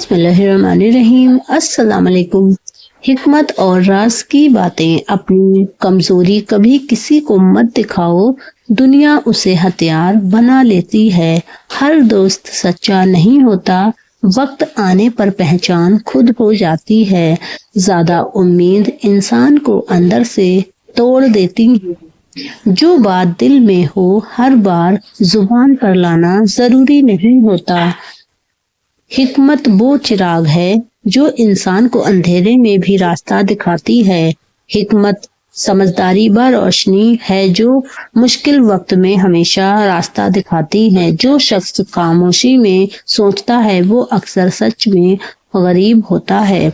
बिस्मिल्लाहिर्रहमानिर्रहीम। अस्सलाम वालेकुम। हिकमत और राज की बातें। अपनी कमजोरी कभी किसी को मत दिखाओ, दुनिया उसे हथियार बना लेती है। हर दोस्त सच्चा नहीं होता, वक्त आने पर पहचान खुद हो जाती है। ज्यादा उम्मीद इंसान को अंदर से तोड़ देती है। जो बात दिल में हो हर बार जुबान पर लाना जरूरी नहीं होता। हिकमत वो चिराग है जो इंसान को अंधेरे में भी रास्ता दिखाती है। हिकमत समझदारी व रोशनी है जो मुश्किल वक्त में हमेशा रास्ता दिखाती है। जो शख्स खामोशी में सोचता है वो अक्सर सच में गरीब होता है।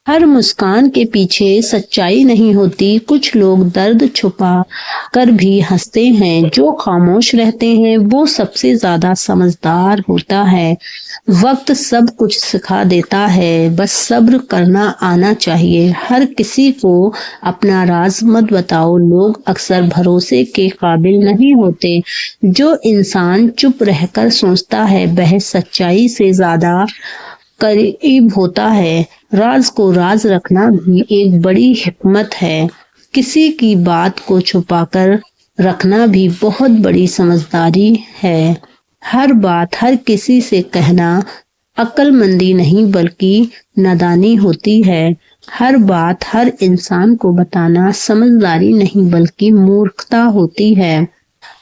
हर मुस्कान के पीछे सच्चाई नहीं होती। कुछ लोग दर्द छुपा कर भी हंसते हैं। जो खामोश रहते हैं वो सबसे ज्यादा समझदार होता है। वक्त सब कुछ सिखा देता है, बस सब्र करना आना चाहिए। हर किसी को अपना राज मत बताओ, लोग अक्सर भरोसे के काबिल नहीं होते। जो इंसान चुप रहकर सोचता है वह सच्चाई से ज्यादा करीब होता है। राज को राज रखना भी एक बड़ी हिकमत है। किसी की बात को छुपाकर रखना भी बहुत बड़ी समझदारी है। हर बात हर किसी से कहना अक्लमंदी नहीं बल्कि नादानी होती है। हर बात हर इंसान को बताना समझदारी नहीं बल्कि मूर्खता होती है।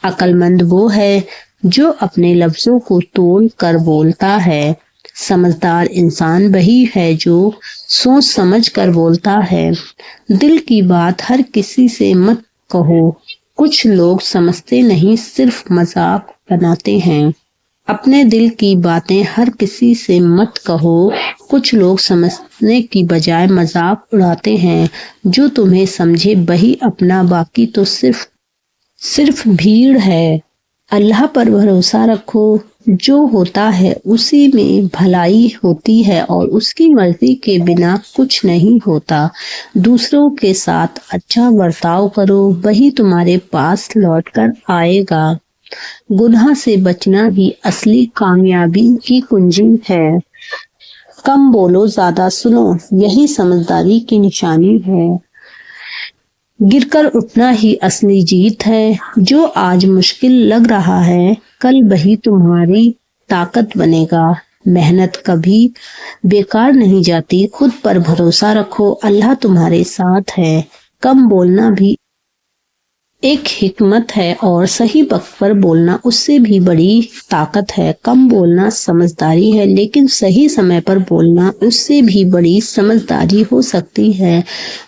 अक्लमंद वो है जो अपने लफ्जों को तोड़ कर बोलता है। समझदार इंसान वही है जो सोच समझ कर बोलता है। दिल की बात हर किसी से मत कहो, कुछ लोग समझते नहीं सिर्फ मजाक बनाते हैं। अपने दिल की बातें हर किसी से मत कहो, कुछ लोग समझने की बजाय मजाक उड़ाते हैं। जो तुम्हें समझे वही अपना, बाकी तो सिर्फ भीड़ है। अल्लाह पर भरोसा रखो, जो होता है उसी में भलाई होती है और उसकी मर्जी के बिना कुछ नहीं होता। दूसरों के साथ अच्छा बर्ताव करो, वही तुम्हारे पास लौट कर आएगा। गुनाह से बचना ही असली कामयाबी की कुंजी है। कम बोलो ज्यादा सुनो, यही समझदारी की निशानी है। गिरकर उठना ही असली जीत है। जो आज मुश्किल लग रहा है कल वही तुम्हारी ताकत बनेगा। मेहनत कभी बेकार नहीं जाती। खुद पर भरोसा रखो, अल्लाह तुम्हारे साथ है। कम बोलना भी एक हिकमत है और सही वक्त पर बोलना उससे भी बड़ी ताकत है। कम बोलना समझदारी है लेकिन सही समय पर बोलना उससे भी बड़ी समझदारी हो सकती है।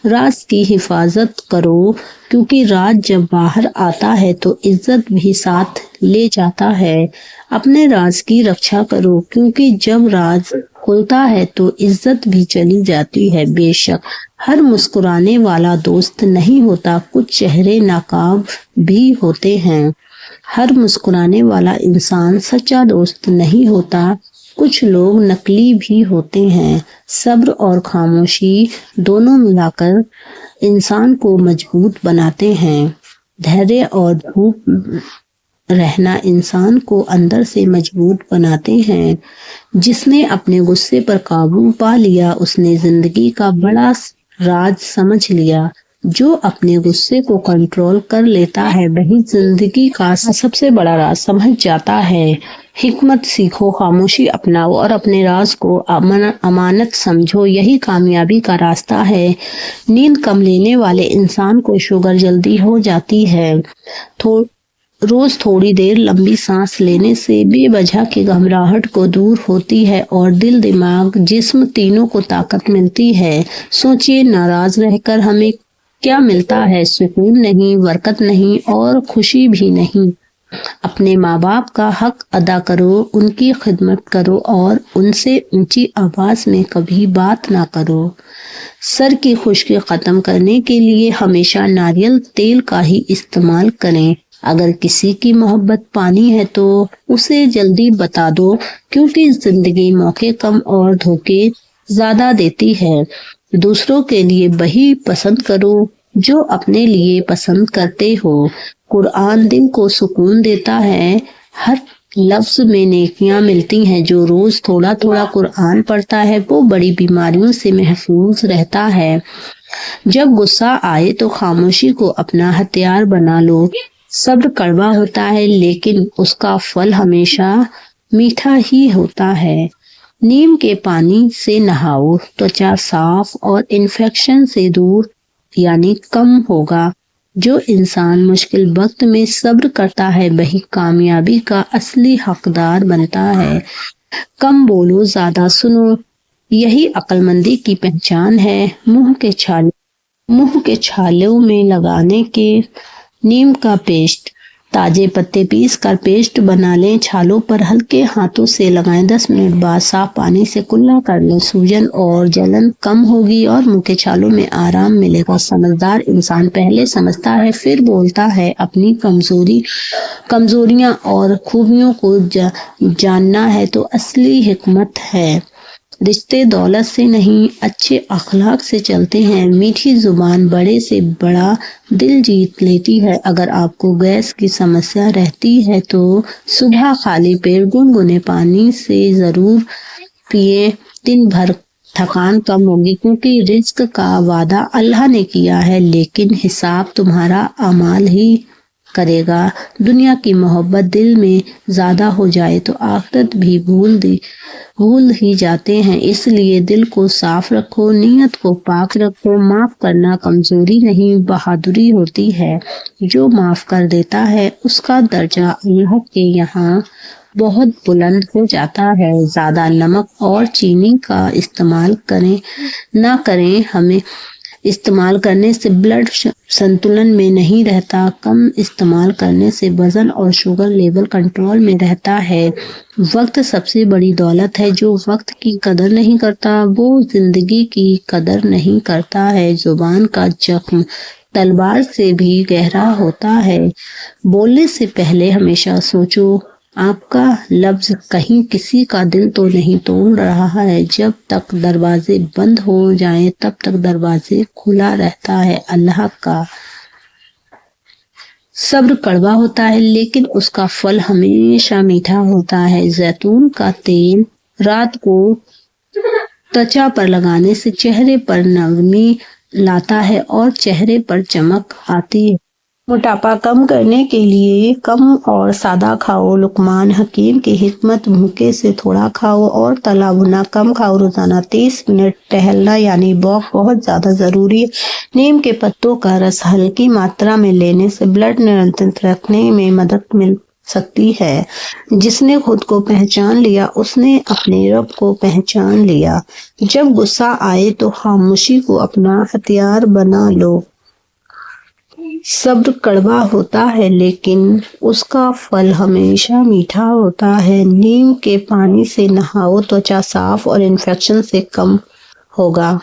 राज की हिफाजत करो क्योंकि राज जब बाहर आता है तो इज्जत भी साथ ले जाता है। अपने राज की रक्षा करो क्योंकि जब राज खुलता है तो इज्जत भी चली जाती है। बेशक हर मुस्कुराने वाला दोस्त नहीं होता, कुछ चेहरे नाकाब भी होते हैं। हर मुस्कुराने वाला इंसान सच्चा दोस्त नहीं होता, कुछ लोग नकली भी होते हैं। सब्र और खामोशी दोनों मिलाकर इंसान को मजबूत बनाते हैं। धैर्य और धूप रहना इंसान को अंदर से मजबूत बनाते हैं। जिसने अपने गुस्से पर काबू पा लिया उसने जिंदगी का बड़ा राज समझ लिया। जो अपने गुस्से को कंट्रोल कर लेता है वही जिंदगी का सबसे बड़ा राज समझ जाता है। हिकमत सीखो, खामोशी अपनाओ और अपने राज को अमानत समझो, यही कामयाबी का रास्ता है। नींद कम लेने वाले इंसान को शुगर जल्दी हो जाती है। रोज थोड़ी देर लंबी सांस लेने से बेवजह की घबराहट को दूर होती है और दिल दिमाग जिस्म तीनों को ताकत मिलती है। सोचिए, नाराज रहकर हमें क्या मिलता है? सुकून नहीं, बरकत नहीं और खुशी भी नहीं। अपने माँ बाप का हक अदा करो, उनकी खिदमत करो और उनसे ऊंची आवाज में कभी बात ना करो। सर की खुश्की खत्म करने के लिए हमेशा नारियल तेल का ही इस्तेमाल करें। अगर किसी की मोहब्बत पानी है तो उसे जल्दी बता दो क्योंकि जिंदगी मौके कम और धोखे ज्यादा देती है। दूसरों के लिए वही पसंद करो जो अपने लिए पसंद करते हो। कुरान दिल को सुकून देता है। हर लफ्ज में नेकियां मिलती हैं। जो रोज थोड़ा थोड़ा कुरान पढ़ता है वो बड़ी बीमारियों से महफूज रहता है। जब गुस्सा आए तो खामोशी को अपना हथियार बना लो। सब्र कड़वा होता है लेकिन उसका फल हमेशा मीठा ही होता है। नीम के पानी से नहाओ, त्वचा साफ और इन्फेक्शन से दूर यानी कम होगा। जो इंसान मुश्किल वक्त में सब्र करता है वही कामयाबी का असली हकदार बनता है। कम बोलो, ज्यादा सुनो, यही अक्लमंदी की पहचान है। मुंह के छालों में लगाने के नीम का पेस्ट, ताजे पत्ते पीस कर पेस्ट बना लें। छालों पर हल्के हाथों से लगाएं। 10 मिनट बाद साफ पानी से कुल्ला कर लें। सूजन और जलन कम होगी और मुंह के छालों में आराम मिलेगा। समझदार इंसान पहले समझता है फिर बोलता है। अपनी कमजोरियां और खूबियों को जानना है तो असली हिकमत है। रिश्ते दौलत से नहीं, अच्छे अखलाक से चलते हैं। मीठी जुबान बड़े से बड़ा दिल जीत लेती है। अगर आपको गैस की समस्या रहती है तो सुबह खाली पेट गुनगुने पानी से जरूर पिए। दिन भर थकान कम होगी क्योंकि रिज्क का वादा अल्लाह ने किया है, लेकिन हिसाब तुम्हारा अमाल ही करेगा। दुनिया की मोहब्बत दिल में ज्यादा हो जाए तो आखिरत भी भूल ही जाते हैं। इसलिए दिल को साफ रखो, नीयत को पाक रखो। माफ करना कमजोरी नहीं बहादुरी होती है। जो माफ कर देता है उसका दर्जा अल्लाह के यहाँ बहुत बुलंद हो जाता है। ज्यादा नमक और चीनी का इस्तेमाल ना करें। हमें इस्तेमाल करने से ब्लड संतुलन में नहीं रहता। कम इस्तेमाल करने से वजन और शुगर लेवल कंट्रोल में रहता है। वक्त सबसे बड़ी दौलत है। जो वक्त की कदर नहीं करता वो जिंदगी की कदर नहीं करता है। जुबान का जख्म तलवार से भी गहरा होता है। बोलने से पहले हमेशा सोचो, आपका लफ्ज कहीं किसी का दिल तो नहीं तोड़ रहा है। जब तक दरवाजे बंद हो जाएं तब तक दरवाजे खुला रहता है। अल्लाह का सब्र कड़वा होता है लेकिन उसका फल हमेशा मीठा होता है। जैतून का तेल रात को त्वचा पर लगाने से चेहरे पर नरमी लाता है और चेहरे पर चमक आती है। मोटापा कम करने के लिए कम और सादा खाओ। लुकमान हकीम की हिकमत, भूखे से थोड़ा खाओ और तला भुना कम खाओ। रोजाना 30 मिनट टहलना यानी वॉक बहुत ज्यादा जरूरी है। नीम के पत्तों का रस हल्की मात्रा में लेने से ब्लड नियंत्रित रखने में मदद मिल सकती है। जिसने खुद को पहचान लिया उसने अपने रब को पहचान लिया। जब गुस्सा आए तो खामोशी को अपना हथियार बना लो। सब्र कड़वा होता है लेकिन उसका फल हमेशा मीठा होता है। नीम के पानी से नहाओ, त्वचा साफ और इन्फेक्शन से कम होगा।